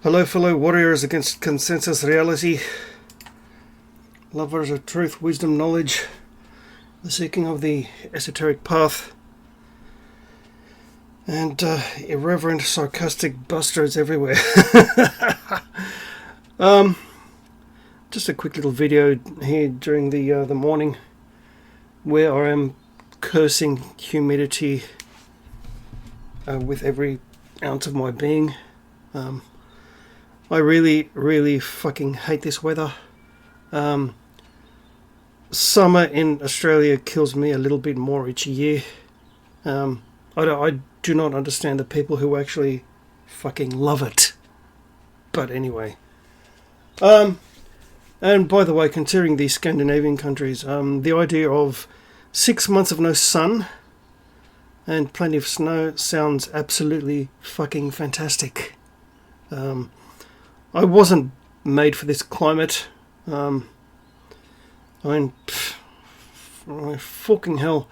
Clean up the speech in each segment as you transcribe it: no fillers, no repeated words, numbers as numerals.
Hello, fellow warriors against consensus reality, lovers of truth, wisdom, knowledge, the seeking of the esoteric path, and irreverent, sarcastic bastards everywhere. Just a quick little video here during the morning, where I am cursing humidity with every ounce of my being. I really fucking hate this weather. Summer in Australia kills me a little bit more each year. I do not understand the people who actually fucking love it. But anyway. And by the way, considering these Scandinavian countries, the idea of 6 months of no sun and plenty of snow sounds absolutely fucking fantastic. I wasn't made for this climate. I mean, fucking hell.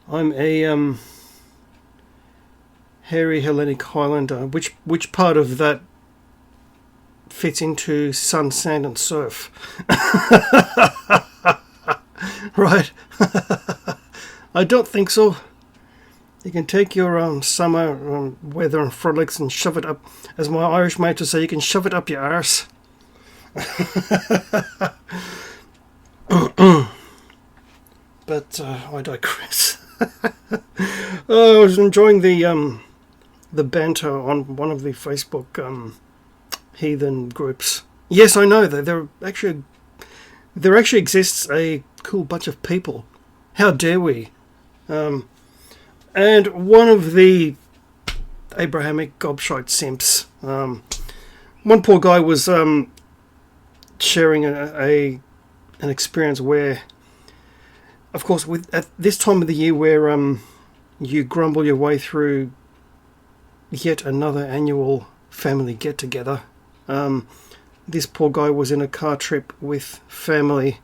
I'm a hairy Hellenic Highlander. Which part of that fits into sun, sand, and surf? Right? I don't think so. You can take your summer weather and frolics and shove it up, as my Irish mate would say, you can shove it up your arse. But I digress. I was enjoying the banter on one of the Facebook heathen groups. Yes, I know that there actually exists a cool bunch of people. How dare we? And one of the Abrahamic gobshite simps, one poor guy was sharing an experience where, of course, at this time of the year where you grumble your way through yet another annual family get-together, this poor guy was in a car trip with family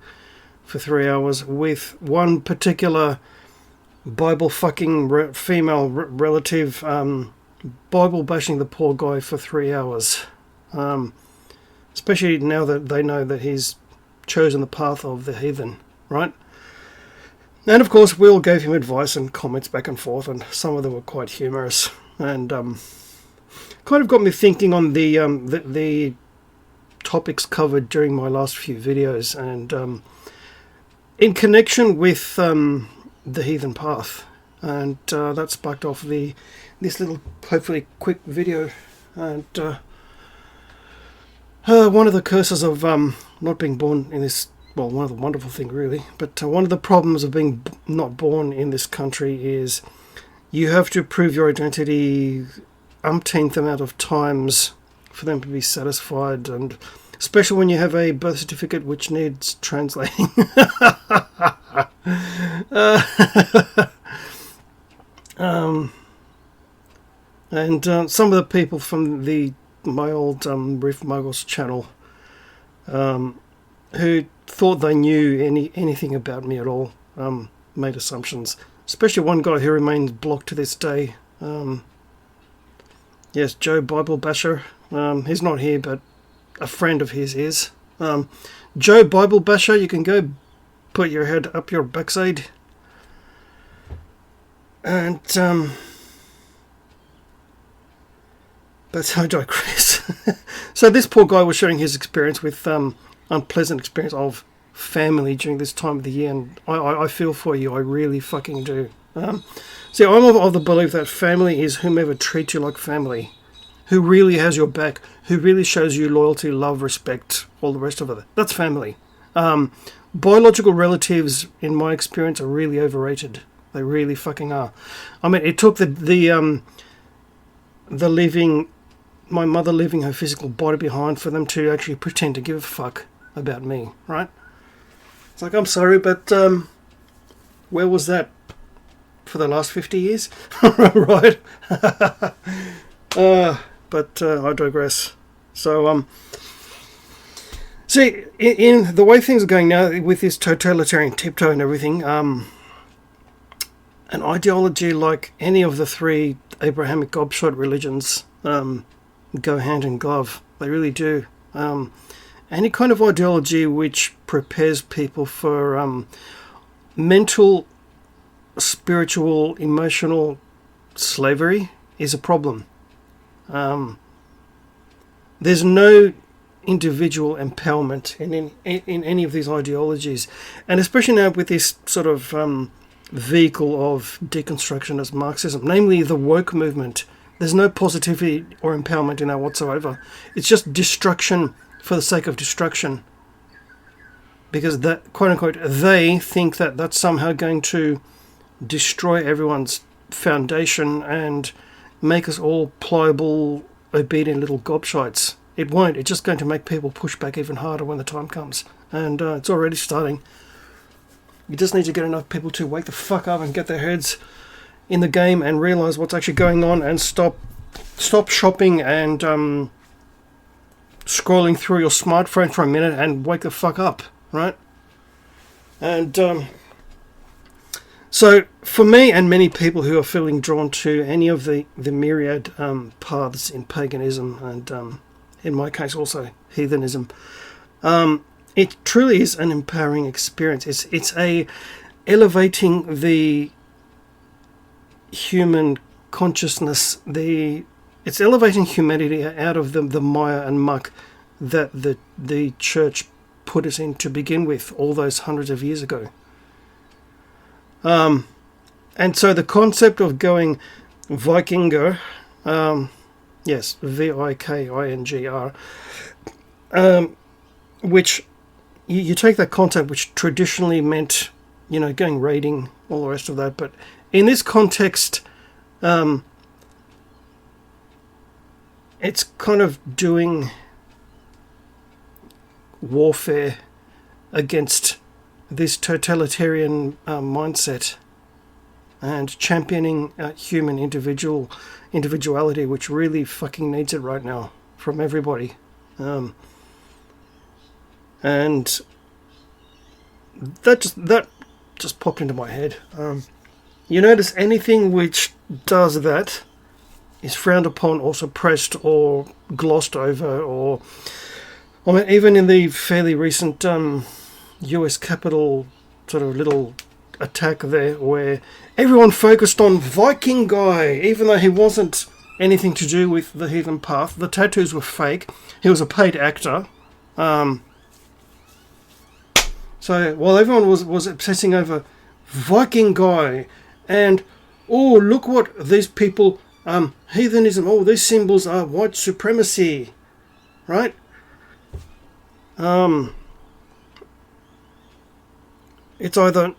for 3 hours with one particular Bible fucking female relative, Bible bashing the poor guy for 3 hours, especially now that they know that he's chosen the path of the heathen, right? And of course we all gave him advice and comments back and forth, and some of them were quite humorous, and kind of got me thinking on the topics covered during my last few videos, and in connection with the heathen path, and that sparked off this little, hopefully quick video. And one of the curses of not being born in this, well, one of the wonderful things really, but one of the problems of being not born in this country is you have to prove your identity umpteenth amount of times for them to be satisfied, and especially when you have a birth certificate which needs translating. And some of the people from my old Reef Muggles channel, who thought they knew anything about me at all, made assumptions. Especially one guy who remains blocked to this day. Yes, Joe Bible Basher. He's not here, but a friend of his is. Joe Bible Basher, you can go put your head up your backside. And but I digress. So this poor guy was sharing his experience with unpleasant experience of family during this time of the year, and I feel for you. I really fucking do. See, I'm of the belief that family is whomever treats you like family, who really has your back, who really shows you loyalty, love, respect, all the rest of it. That's family. Biological relatives, in my experience, are really overrated. They really fucking are. I mean, it took the leaving, my mother leaving her physical body behind for them to actually pretend to give a fuck about me, right? It's like, I'm sorry, but where was that for the last 50 years? Right? But I digress. So, see, in the way things are going now with this totalitarian tiptoe and everything, an ideology like any of the three Abrahamic gobshite religions go hand in glove. They really do. Any kind of ideology which prepares people for mental, spiritual, emotional slavery is a problem. There's no individual empowerment in any of these ideologies, and especially now with this sort of vehicle of deconstruction as Marxism, namely the woke movement. There's no positivity or empowerment in that whatsoever. It's just destruction for the sake of destruction, because that, quote unquote, they think that that's somehow going to destroy everyone's foundation and make us all pliable, obedient little gobshites. It won't. It's just going to make people push back even harder when the time comes. And it's already starting. You just need to get enough people to wake the fuck up and get their heads in the game and realise what's actually going on, and stop shopping and scrolling through your smartphone for a minute and wake the fuck up, right? And so for me and many people who are feeling drawn to any of the myriad paths in paganism and in my case also heathenism, it truly is an empowering experience. It's a elevating the human consciousness. It's elevating humanity out of the mire and muck that the church put us in to begin with all those hundreds of years ago. And so the concept of going Vikingr, yes, Vikingr, which you take that concept which traditionally meant, going raiding, all the rest of that, but in this context, it's kind of doing warfare against this totalitarian mindset and championing human individuality, which really fucking needs it right now from everybody. And that just popped into my head. You notice anything which does that is frowned upon or suppressed or glossed over, or I mean, even in the fairly recent US Capitol sort of little attack there, where everyone focused on Viking guy, even though he wasn't anything to do with the heathen path. The tattoos were fake. He was a paid actor. So while everyone was obsessing over Viking guy and, oh, look what these people, heathenism, oh, these symbols are white supremacy, right? It's either,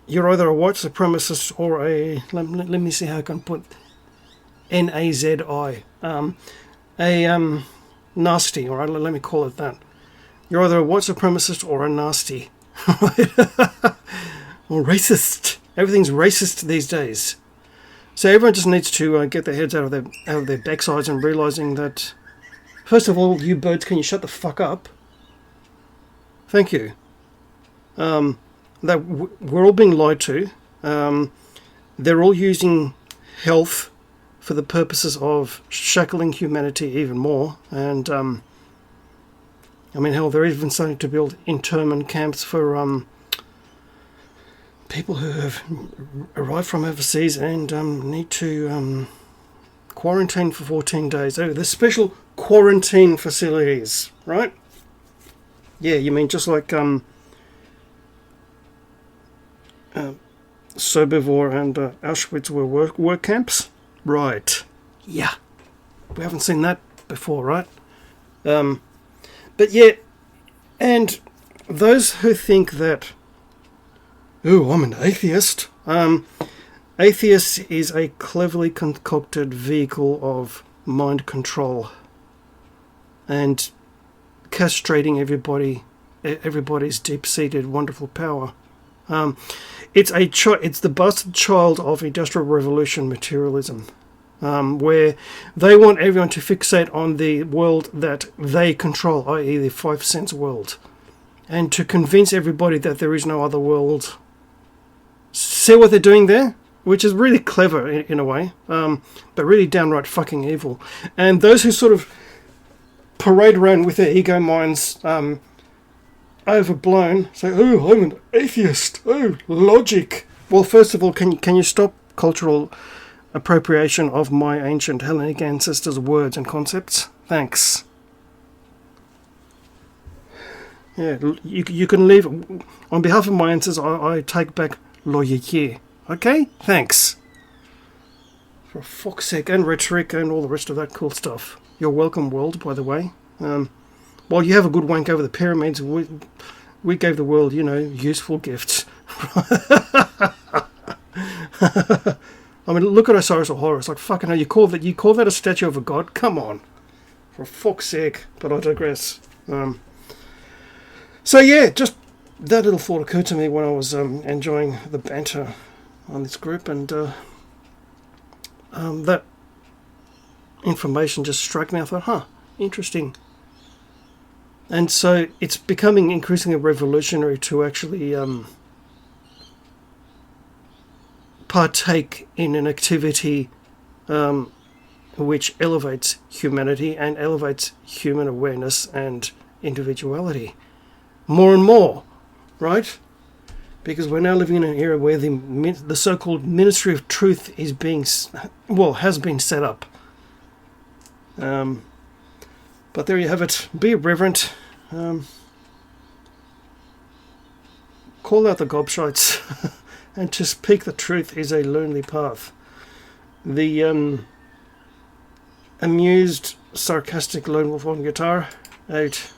you're either a white supremacist or a, let me see how I can put, Nazi, a nasty, all right, let me call it that. You're either a white supremacist or a nasty, or racist. Everything's racist these days. So everyone just needs to get their heads out of their backsides and realising that, first of all, you birds, can you shut the fuck up? Thank you. That we're all being lied to. They're all using health for the purposes of shackling humanity even more. And I mean, hell, they're even starting to build internment camps for people who have arrived from overseas and need to quarantine for 14 days. Oh, there's special quarantine facilities, right? Yeah, you mean just like Sobibor and Auschwitz were work camps? Right. Yeah. We haven't seen that before, right? But yeah, and those who think that, oh, I'm an atheist. Atheist is a cleverly concocted vehicle of mind control and castrating everybody's deep-seated wonderful power. It's the bastard child of Industrial Revolution materialism, where they want everyone to fixate on the world that they control, i.e. the 5 sense world, and to convince everybody that there is no other world. See what they're doing there? which is really clever in a way, but really downright fucking evil. And those who sort of parade around with their ego minds overblown, say, "Oh, I'm an atheist. Oh, logic." Well, first of all, can you stop cultural appropriation of my ancient Hellenic ancestors' words and concepts? Thanks. Yeah, you can leave. On behalf of my ancestors, I take back loyalty. Okay? Thanks. For fuck's sake, and rhetoric and all the rest of that cool stuff. You're welcome, world, by the way. While you have a good wank over the pyramids, we gave the world, useful gifts. I mean, look at Osiris or Horus. Like, fucking hell, you call that a statue of a god? Come on. For fuck's sake. But I digress. So yeah, just that little thought occurred to me when I was enjoying the banter on this group, and that information just struck me. I thought, interesting. And so it's becoming increasingly revolutionary to actually partake in an activity which elevates humanity and elevates human awareness and individuality. More and more, right? Because we're now living in an era where the so-called Ministry of Truth is has been set up. But there you have it. Be irreverent. Call out the gobshites and to speak the truth is a lonely path. The amused, sarcastic lone wolf on guitar, out.